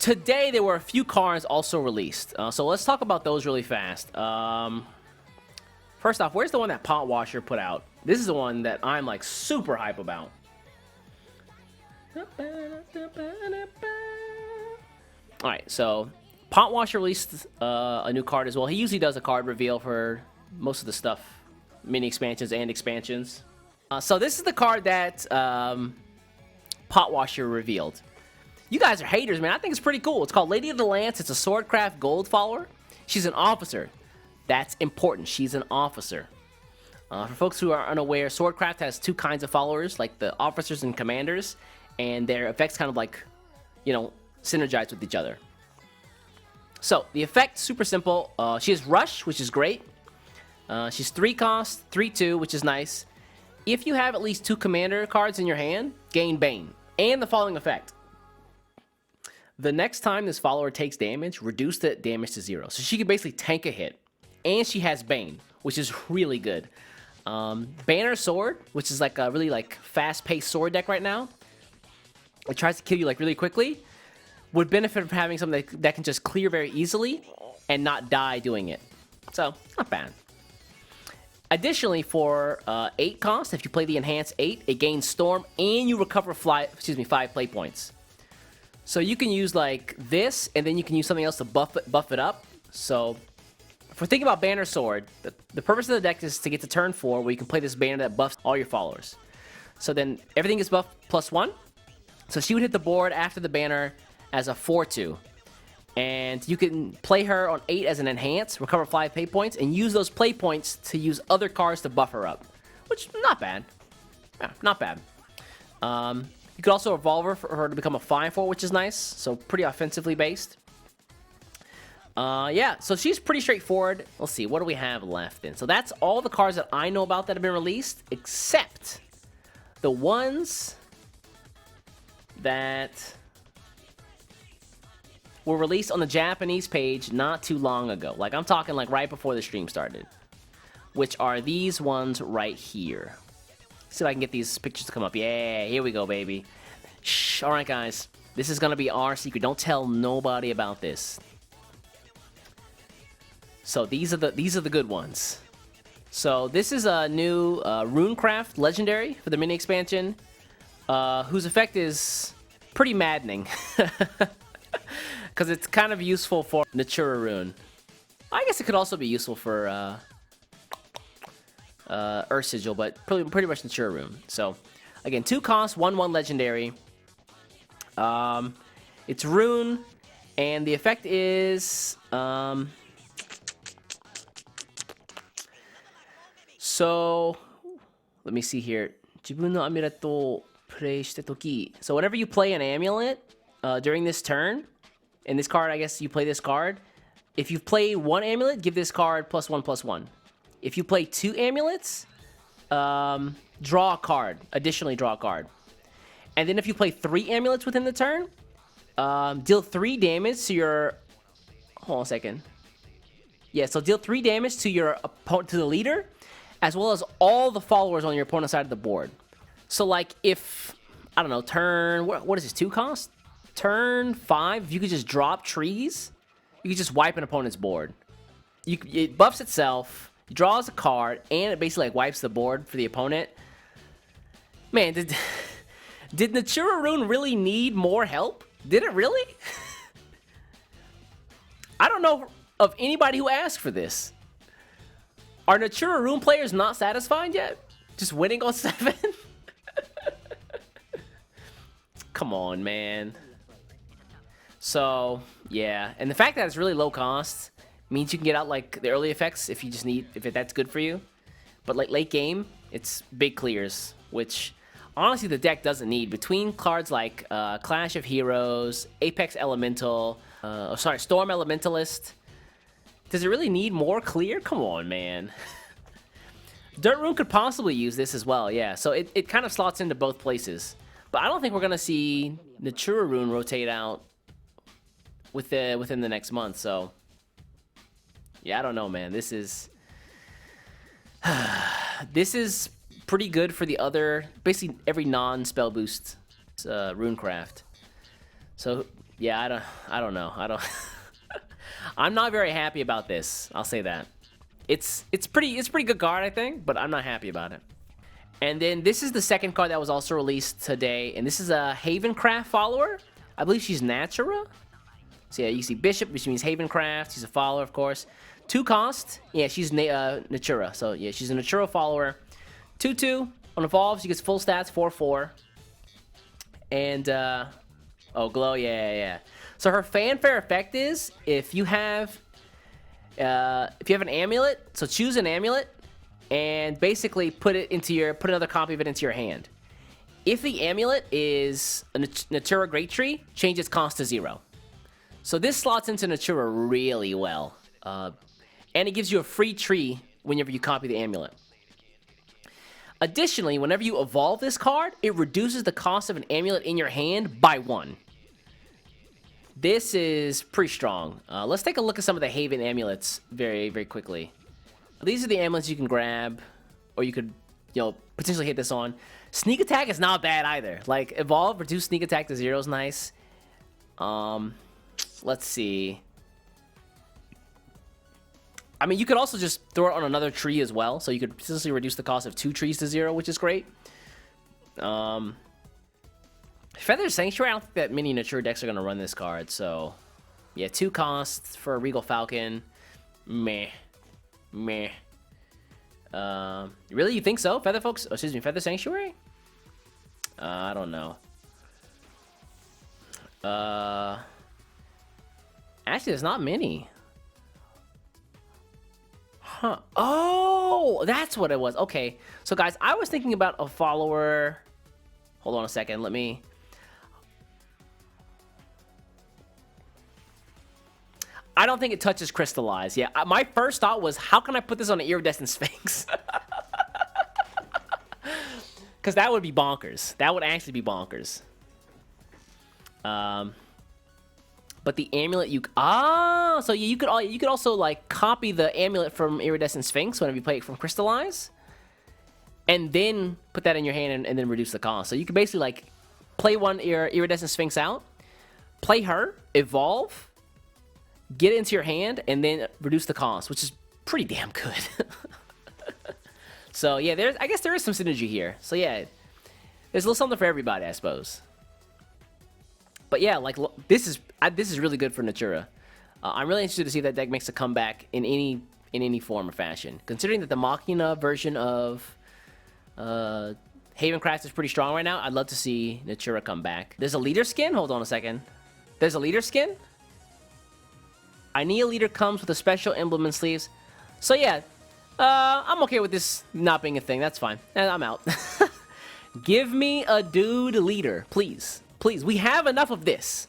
Today, there were a few cards also released. So let's talk about those really fast. First off, where's the one that Pot Washer put out? This is the one that I'm like super hype about. Alright, so Pot Washer released a new card as well. He usually does a card reveal for most of the stuff. Mini expansions and expansions. So this is the card that Pot Washer revealed. You guys are haters, man. I think it's pretty cool. It's called Lady of the Lance. It's a Swordcraft Gold follower. She's an officer. That's important. She's an officer. For folks who are unaware, Swordcraft has two kinds of followers, like the officers and commanders, and their effects kind of like, you know, synergize with each other. So, the effect, super simple. She has Rush, which is great. She's 3 cost, 3/2, which is nice. If you have at least 2 commander cards in your hand, gain Bane. And the following effect. The next time this follower takes damage, reduce the damage to 0. So she can basically tank a hit. And she has Bane, which is really good. Banner Sword, which is like a really like fast-paced sword deck right now. It tries to kill you like really quickly. Would benefit from having something that can just clear very easily and not die doing it. So, not bad. Additionally, for 8 cost, if you play the Enhanced 8, it gains Storm and you recover 5 play points. So you can use like this, and then you can use something else to buff it up. So if we're thinking about Banner Sword, the purpose of the deck is to get to turn 4 where you can play this banner that buffs all your followers. So then everything is buffed +1. So she would hit the board after the banner as a 4/2. And you can play her on 8 as an enhance, recover 5 play points, and use those play points to use other cards to buff her up. Which, not bad. Yeah, not bad. You could also evolve her for her to become a 5/4, which is nice. So pretty offensively based. Yeah, so she's pretty straightforward. Let's see, what do we have left then? So that's all the cards that I know about that have been released, except the ones that were released on the Japanese page not too long ago. Like, I'm talking like right before the stream started. Which are these ones right here. See if I can get these pictures to come up. Yeah, here we go, baby. Shh. All right, guys. This is going to be our secret. Don't tell nobody about this. So these are the good ones. So this is a new Runecraft Legendary for the mini expansion, whose effect is pretty maddening. Because it's kind of useful for Natura Rune. I guess it could also be useful for Earth Sigil, but pretty much Natura Rune. So, again, 2 costs, 1/1 legendary. It's Rune, and the effect is so let me see here. 自分のアミュレットをプレイしたとき, so whenever you play an amulet during this turn, in this card, I guess you play this card. If you play 1 amulet, give this card +1/+1. If you play 2 amulets, draw a card. Additionally, draw a card. And then if you play 3 amulets within the turn, deal 3 damage to your... Hold on a second. Yeah, so deal 3 damage to your opponent, to the leader, as well as all the followers on your opponent's side of the board. So, like, if... I don't know, turn... What is this, 2 cost? Turn 5, if you could just drop trees, you could just wipe an opponent's board. It buffs itself, draws a card, and it basically like wipes the board for the opponent. Man, did Natura Rune really need more help? Did it really? I don't know of anybody who asked for this. Are Natura Rune players not satisfied yet? Just winning on 7? Come on, man. So, yeah. And the fact that it's really low cost means you can get out like the early effects if you just need, if that's good for you. But like late game, it's big clears, which honestly the deck doesn't need. Between cards like Clash of Heroes, Apex Elemental, Storm Elementalist, does it really need more clear? Come on, man. Dirt Rune could possibly use this as well, yeah. So it kind of slots into both places. But I don't think we're going to see Natura Rune rotate out within the next month, so... Yeah, I don't know, man. This is... this is pretty good for the other... Basically, every non-spell boost Runecraft. So, Yeah, I don't know. I don't. I'm not very happy about this. I'll say that. It's pretty good card, I think, but I'm not happy about it. And then this is the second card that was also released today, and this is a Havencraft follower. I believe she's Natura. So yeah, you see Bishop, which means Havencraft. She's a follower, of course. 2 cost. Yeah, she's Natura. So yeah, she's a Natura follower. 2/2 on evolve. She gets full stats 4/4. And oh, glow. Yeah. So her fanfare effect is if you have an amulet. So choose an amulet and basically put another copy of it into your hand. If the amulet is a Natura Great Tree, change its cost to 0. So this slots into Natura really well. And it gives you a free tree whenever you copy the amulet. Additionally, whenever you evolve this card, it reduces the cost of an amulet in your hand by 1. This is pretty strong. Let's take a look at some of the Haven amulets very, very quickly. These are the amulets you can grab, or you could, potentially hit this on. Sneak attack is not bad either. Like, evolve, reduce sneak attack to 0 is nice. Let's see. I mean, you could also just throw it on another tree as well. So you could potentially reduce the cost of 2 trees to 0, which is great. Feather Sanctuary, I don't think that many Natura decks are going to run this card. So, yeah, 2 costs for a Regal Falcon. Meh. Really? You think so? Feather Sanctuary? I don't know. Actually, there's not many. Huh. Oh, that's what it was. Okay. So, guys, I was thinking about a follower. Hold on a second. Let me... I don't think it touches Crystallize. Yeah, my first thought was, how can I put this on an Iridescent Sphinx? Because that would be bonkers. That would actually be bonkers. But the amulet so you could also like copy the amulet from Iridescent Sphinx whenever you play it from Crystallize, and then put that in your hand and then reduce the cost. So you can basically like play one Iridescent Sphinx out, play her, evolve, get it into your hand, and then reduce the cost, which is pretty damn good. So yeah, I guess there is some synergy here. So yeah, there's a little something for everybody, I suppose. But yeah, like this is really good for Natura. I'm really interested to see if that deck makes a comeback in any form or fashion. Considering that the Machina version of Havencraft is pretty strong right now, I'd love to see Natura come back. There's a leader skin. Hold on a second. There's a leader skin. Ionia leader comes with a special emblem and sleeves. So yeah, I'm okay with this not being a thing. That's fine. I'm out. Give me a dude leader, please. Please, we have enough of this.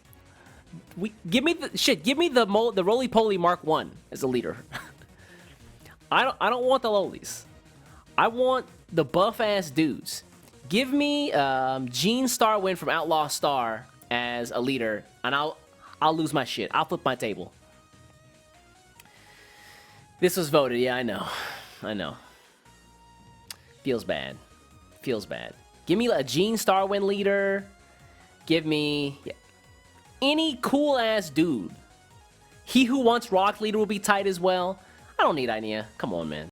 Give me the roly-poly Mark 1 as a leader. I don't want the lowlies. I want the buff-ass dudes. Give me Gene Starwind from Outlaw Star as a leader, and I'll lose my shit. I'll flip my table. This was voted. Yeah, I know. Feels bad. Give me a Gene Starwind leader. Give me any cool-ass dude. He Who Wants Rock leader will be tight as well. I don't need Ionia. Come on, man.